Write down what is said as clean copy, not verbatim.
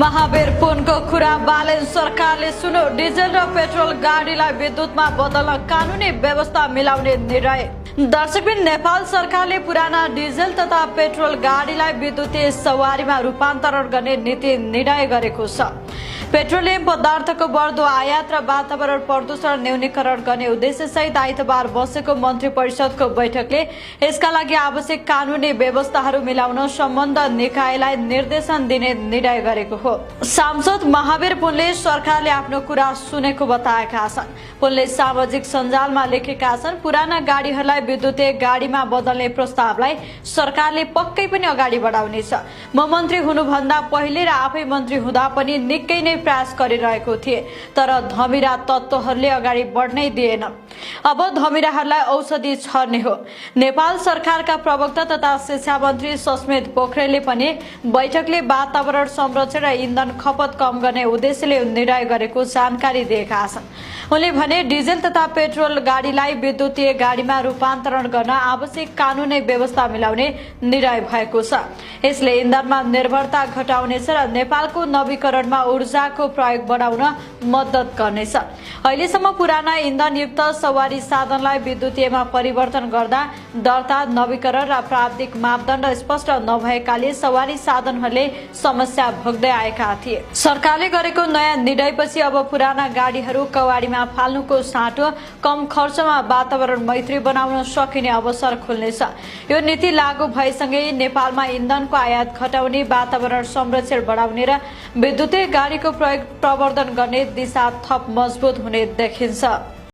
महावीर पुनको कुरा बालेन सरकारले सुनो डिजल र पेट्रोल गाडीलाई विद्युतमा बदल्न कानुनी व्यवस्था मिलाउने निर्णय। दर्शकबिन नेपाल सरकारले पुराना डिजल तथा पेट्रोल गाडीलाई विद्युतीय सवारीमा रूपान्तरण गर्ने नीति निर्णय गरेको छ। पेट्रोलियम पदार्थको बढ्दो आयात र वातावरण प्रदूषण न्यूनीकरण गर्ने उद्देश्य सहित आइतबार बसेको मन्त्री परिषदको बैठकले यसका लागि आवश्यक कानुनी व्यवस्थाहरू मिलाउन सम्बन्ध निकायलाई निर्देशन दिने निर्णय गरेको हो। सांसद महावीर पुनले सरकारले आफ्नो कुरा सुनेको बताएका छन्। पुनले सामाजिक सञ्जालमा लेखेका छन्, पुराना गाडीहरूलाई विद्युतीय गाडीमा बदल्ने प्रस्तावलाई सरकारले पक्कै पनि अगाडि बढाउनेछ। म मन्त्री हुनुभन्दा पहिले र आफै मन्त्री हुँदा पनि निकै नै प्रयास गरिरहेको थिए, तर धमिरा तत्त्वहरूले अगाडि बढ्नै दिएन। अब धमिराहरूलाई औषधि छर्ने हो। नेपाल सरकारका प्रवक्ता तथा शिक्षा मन्त्री सस्मित पोखरेलले पनि बैठकले वातावरण संरक्षण र इन्धन खपत कम गर्ने उद्देश्यले निर्णय गरेको जानकारी दिएका छन्। उनले भने डिजल तथा पेट्रोल गाडीलाई विद्युतीय गाडीमा रूपान्तरण गर्न आवश्यक कानुनी व्यवस्था मिलाउने निर्णय भएको छ। यसले इन्धनमा निर्भरता घटाउनेछ र नेपालको नवीकरणमा ऊर्जाको प्रयोग बढाउन मद्दत गर्नेछ। अहिलेसम्म पुराना इन्धनयुक्त सवारी साधनलाई विद्युतीयमा परिवर्तन गर्दा दर्ता, नवीकरण र प्राविधिक मापदण्ड स्पष्ट नभएकाले सवारी साधनहरूले समस्या भोग्दै आएका थिए। सरकारले गरेको नयाँ निर्णयपछि अब पुराना गाडीहरू कवाडीमा फाल्नुको साटो कम खर्चमा वातावरण मैत्री बनाउन सकिने अवसर खुल्नेछ। यो नीति लागू भएसँगै नेपालमा इन्धनको आयात घटाउने, वातावरण संरक्षण बढाउने र विद्युतीय गाडीको प्रयोग प्रवर्धन गर्ने दिशा थप मजबुत हुने देखिन्छ।